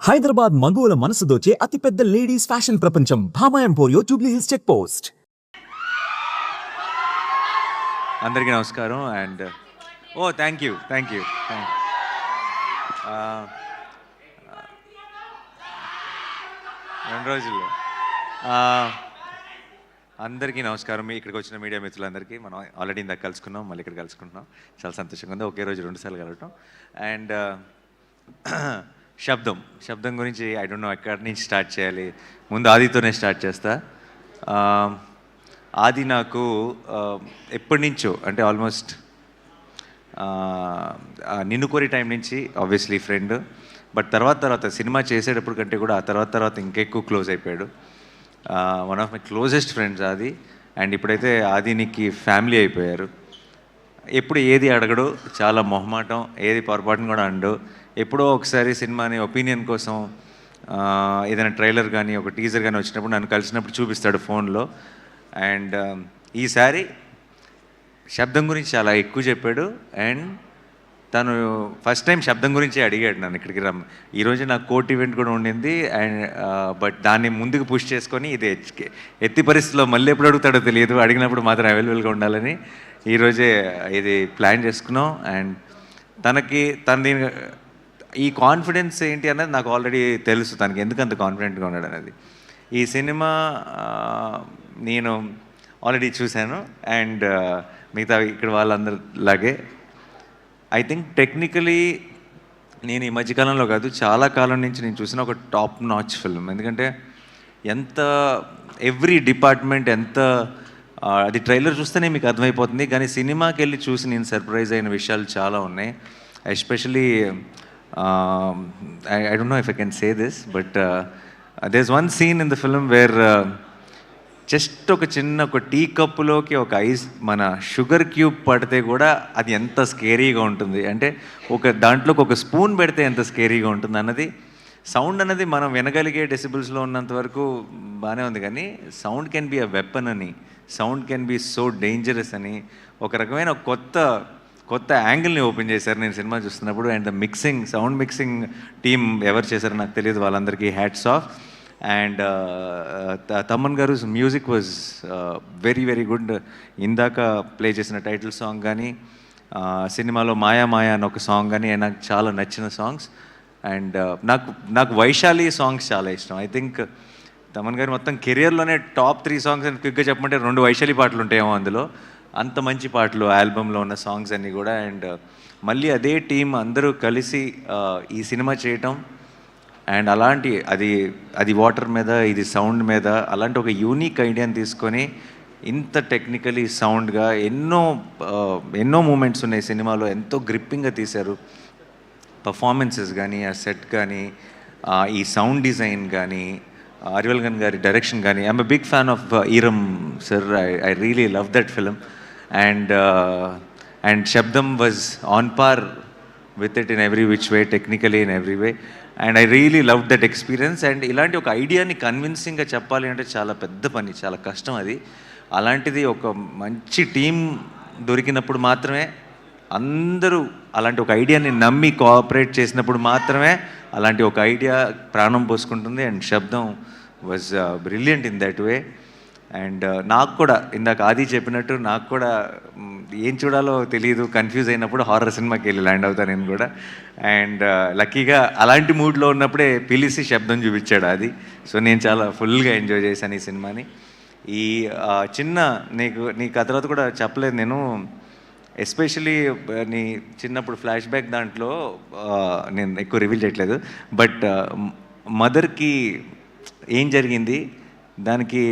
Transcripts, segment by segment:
హైదరాబాద్ మగువల మనసు దోచే అతిపెద్ద లేడీస్ ఫ్యాషన్ ప్రపంచం భామా ఎంపోరియో జూబ్లీ హిల్స్ చెక్ పోస్ట్. అందరికీ నమస్కారం అండ్ థ్యాంక్ యూ రెండు రోజుల్లో అందరికీ నమస్కారం. ఇక్కడికి వచ్చిన మీడియా మిత్రులందరికీ మనం ఆల్రెడీ ఇందాక కలుసుకున్నాం, మళ్ళీ ఇక్కడ కలుసుకుంటున్నాం. చాలా సంతోషంగా ఉంది ఒకే రోజు 2 సార్లు కలవటం. అండ్ శబ్దం గురించి ఐ డోంట్ నో ఎక్కడి నుంచి స్టార్ట్ చేయాలి. ముందు ఆదితోనే స్టార్ట్ చేస్తా. ఆది నాకు ఎప్పటి నుంచో అంటే ఆల్మోస్ట్ నిన్ను కోరి టైం నుంచి ఆబ్వియస్లీ ఫ్రెండ్. బట్ తర్వాత సినిమా చేసేటప్పుడు కంటే కూడా ఆ తర్వాత ఇంకెక్కువ క్లోజ్ అయిపోయాడు. One of my closest friends ఆది. అండ్ ఇప్పుడైతే ఆదినికి ఫ్యామిలీ అయిపోయారు. ఎప్పుడు ఏది అడగడు, చాలా మొహమాటం, ఏది పొరపాటును కూడా అండు. ఎప్పుడో ఒకసారి సినిమాని ఒపీనియన్ కోసం ఏదైనా ట్రైలర్ కానీ ఒక టీజర్ కానీ వచ్చినప్పుడు నన్ను కలిసినప్పుడు చూపిస్తాడు ఫోన్లో. అండ్ ఈసారి శబ్దం గురించి చాలా ఎక్కువ చెప్పాడు. అండ్ తను ఫస్ట్ టైం శబ్దం గురించి అడిగాడు నన్ను ఇక్కడికి ఈరోజు నాకు కోర్ట్ ఈవెంట్ కూడా ఉండింది. అండ్ బట్ దాన్ని ముందుకు పుష్ చేసుకొని ఇది ఎత్తి పరిస్థితిలో మళ్ళీ ఎప్పుడు అడుగుతాడో తెలియదు, అడిగినప్పుడు మాత్రం అవైలబుల్గా ఉండాలని ఈరోజే ఇది ప్లాన్ చేసుకున్నాం. అండ్ తనది ఈ కాన్ఫిడెన్స్ ఏంటి అన్నది నాకు ఆల్రెడీ తెలుసు, తనకి ఎందుకు అంత కాన్ఫిడెంట్గా ఉన్నాడు అనేది. ఈ సినిమా నేను ఆల్రెడీ చూశాను. అండ్ మిగతా ఇక్కడ వాళ్ళందరిలాగే ఐ థింక్ టెక్నికలీ నేను ఈ మధ్యకాలంలో కాదు, చాలా కాలం నుంచి నేను చూసిన ఒక టాప్ నాచ్ ఫిల్మ్. ఎందుకంటే ఎంత ఎవ్రీ డిపార్ట్మెంట్ ఎంత అది ట్రైలర్ చూస్తేనే మీకు అర్థమైపోతుంది. కానీ సినిమాకి వెళ్ళి చూసి నేను సర్ప్రైజ్ అయిన విషయాలు చాలా ఉన్నాయి. Especially I don't know if I can say this, but there's one scene in the film where just ఒక టీ కప్పులోకి ఒక ఐస్ మన షుగర్ క్యూబ్ పడితే కూడా అది ఎంత స్కేరీగా ఉంటుంది అంటే దాంట్లోకి ఒక స్పూన్ పెడితే ఎంత స్కేరీగా ఉంటుంది అన్నది. సౌండ్ అన్నది మనం వినగలిగే డెసిబుల్స్లో ఉన్నంత వరకు బాగానే ఉంది, కానీ sound can be a weapon అని, sound can be so dangerous అని ఒక రకమైన కొత్త యాంగిల్ని ఓపెన్ చేశారు నేను సినిమా చూస్తున్నప్పుడు. అండ్ సౌండ్ మిక్సింగ్ టీమ్ ఎవరు చేశారో నాకు తెలియదు, వాళ్ళందరికీ హ్యాట్స్ ఆఫ్. అండ్ తమన్ గారు music was very very good. ఇందాక ప్లే చేసిన టైటిల్ సాంగ్ కానీ సినిమాలో మాయా అని ఒక సాంగ్ కానీ నాకు చాలా నచ్చిన సాంగ్స్. అండ్ నాకు వైశాలి సాంగ్స్ చాలా ఇష్టం. ఐ థింక్ తమన్ గారు మొత్తం కెరియర్లోనే టాప్ 3 సాంగ్స్ అని క్విక్గా చెప్పమంటే 2 వైశాలి పాటలు ఉంటాయేమో అందులో. అంత మంచి పాటలు ఆల్బంలో ఉన్న సాంగ్స్ అన్నీ కూడా. అండ్ మళ్ళీ అదే టీం అందరూ కలిసి ఈ సినిమా చేయటం అండ్ అలాంటి అది వాటర్ మీద ఇది సౌండ్ మీద అలాంటి ఒక యూనిక్ ఐడియాని తీసుకొని ఇంత టెక్నికలీ సౌండ్గా ఎన్నో మూమెంట్స్ ఉన్నాయి సినిమాలో, ఎంతో గ్రిప్పింగ్గా తీశారు. పర్ఫార్మెన్సెస్ కానీ ఆ సెట్ కానీ ఈ సౌండ్ డిజైన్ కానీ అరివల్గన్ గారి డైరెక్షన్ కానీ. I'm a big fan of Eeram sir. I really love that film. And Sabdham was on par with it in every which way, technically in every way. And I really love that experience. And ఇలాంటి ఒక ఐడియాని కన్విన్సింగ్గా చెప్పాలి అంటే చాలా పెద్ద పని, చాలా కష్టం అది. అలాంటిది ఒక మంచి టీం దొరికినప్పుడు మాత్రమే, అందరూ అలాంటి ఒక ఐడియాని నమ్మి కోఆపరేట్ చేసినప్పుడు మాత్రమే అలాంటి ఒక ఐడియా ప్రాణం పోసుకుంటుంది. And Sabdham was brilliant in that way. And నాకు కూడా ఇందాక ఆది చెప్పినట్టు నాకు కూడా ఏం చూడాలో తెలియదు, కన్ఫ్యూజ్ అయినప్పుడు హారర్ సినిమాకి వెళ్ళి ల్యాండ్ అవుతాను నేను కూడా. అండ్ లక్కీగా అలాంటి మూడ్లో ఉన్నప్పుడే పిలిచి శబ్దం చూపించాడు అది. సో నేను చాలా ఫుల్గా ఎంజాయ్ చేశాను ఈ సినిమాని. ఈ నీకు ఆ తర్వాత కూడా చెప్పలేదు నేను, ఎస్పెషలీ నీ చిన్నప్పుడు ఫ్లాష్ బ్యాక్ దాంట్లో నేను ఎక్కువ రివీల్ చేయట్లేదు. బట్ మదర్కి ఏం జరిగింది, దానికి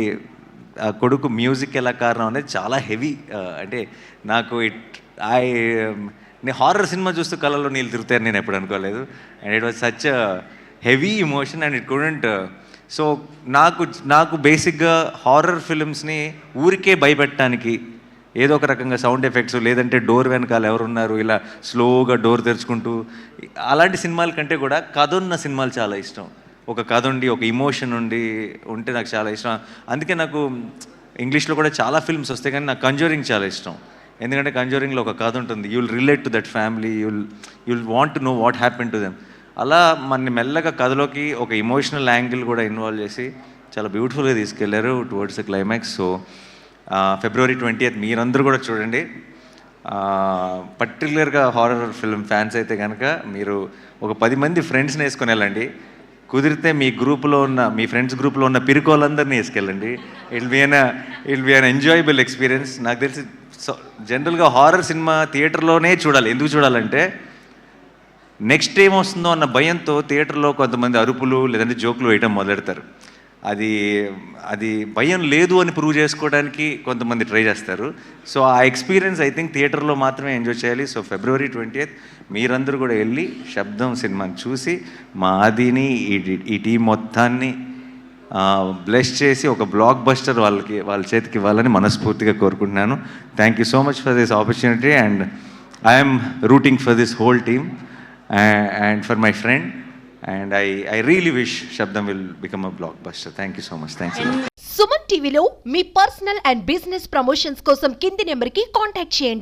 ఆ కొడుకు మ్యూజిక్ ఎలా కారణం అనేది చాలా హెవీ. అంటే నాకు నేను హారర్ సినిమా చూస్తూ కళ్ళలో నీళ్ళు తిరుగుతాయని నేను ఎప్పుడు అనుకోలేదు. And it was such heavy emotion and it couldn't. So నాకు బేసిక్గా హారర్ ఫిలిమ్స్ని ఊరికే భయపెట్టడానికి ఏదో ఒక రకంగా సౌండ్ ఎఫెక్ట్స్, లేదంటే డోర్ వెనకాల ఎవరున్నారు ఇలా స్లోగా డోర్ తెరుచుకుంటూ అలాంటి సినిమాల కంటే కూడా కథ ఉన్న సినిమాలు చాలా ఇష్టం. ఒక కథ ఉండి ఒక ఇమోషన్ ఉంటే నాకు చాలా ఇష్టం. అందుకే నాకు ఇంగ్లీష్లో కూడా చాలా ఫిల్మ్స్ వస్తాయి, కానీ నాకు కంజూరింగ్ చాలా ఇష్టం. ఎందుకంటే కంజూరింగ్లో ఒక కథ ఉంటుంది. You'll relate to that family, you'll want to know what happen to them. అలా మన మెల్లగా కథలోకి ఒక ఎమోషనల్ యాంగిల్ కూడా ఇన్వాల్వ్ చేసి చాలా బ్యూటిఫుల్గా తీసుకెళ్లారు towards the climax. So February 20th మీరందరూ కూడా చూడండి. పర్టికులర్గా హారర్ ఫిల్మ్ ఫ్యాన్స్ అయితే కనుక మీరు ఒక 10 మంది ఫ్రెండ్స్ని వేసుకొని వెళ్ళండి. కుదిరితే మీ గ్రూప్లో ఉన్న మీ ఫ్రెండ్స్ గ్రూప్లో ఉన్న పిరుకోళ్ళందరినీ వేసుకెళ్ళండి. It be an enjoyable experience. నాకు తెలిసి జనరల్గా హారర్ సినిమా థియేటర్లోనే చూడాలి. ఎందుకు చూడాలంటే నెక్స్ట్ ఏం వస్తుందో అన్న భయంతో థియేటర్లో కొంతమంది అరుపులు లేదంటే జోకులు వేయడం మొదలెడతారు. అది భయం లేదు అని ప్రూవ్ చేసుకోవడానికి కొంతమంది ట్రై చేస్తారు. సో ఆ ఎక్స్పీరియన్స్ ఐ థింక్ థియేటర్లో మాత్రమే ఎంజాయ్ చేయాలి. సో February 20th మీరందరూ కూడా వెళ్ళి శబ్దం సినిమాని చూసి మా ఆదిని ఈ టీం మొత్తాన్ని బ్లెస్ చేసి ఒక బ్లాక్ బస్టర్ వాళ్ళ చేతికి ఇవ్వాలని మనస్ఫూర్తిగా కోరుకుంటున్నాను. Thank you so much for this opportunity and I'm rooting for this whole team and for my friend. And I really wish Shabdam will become a blockbuster. Thank you so much. Thanks a lot. Suman టీవీలో మీ personal and business promotions కోసం కింది నెంబర్కి contact చేయండి.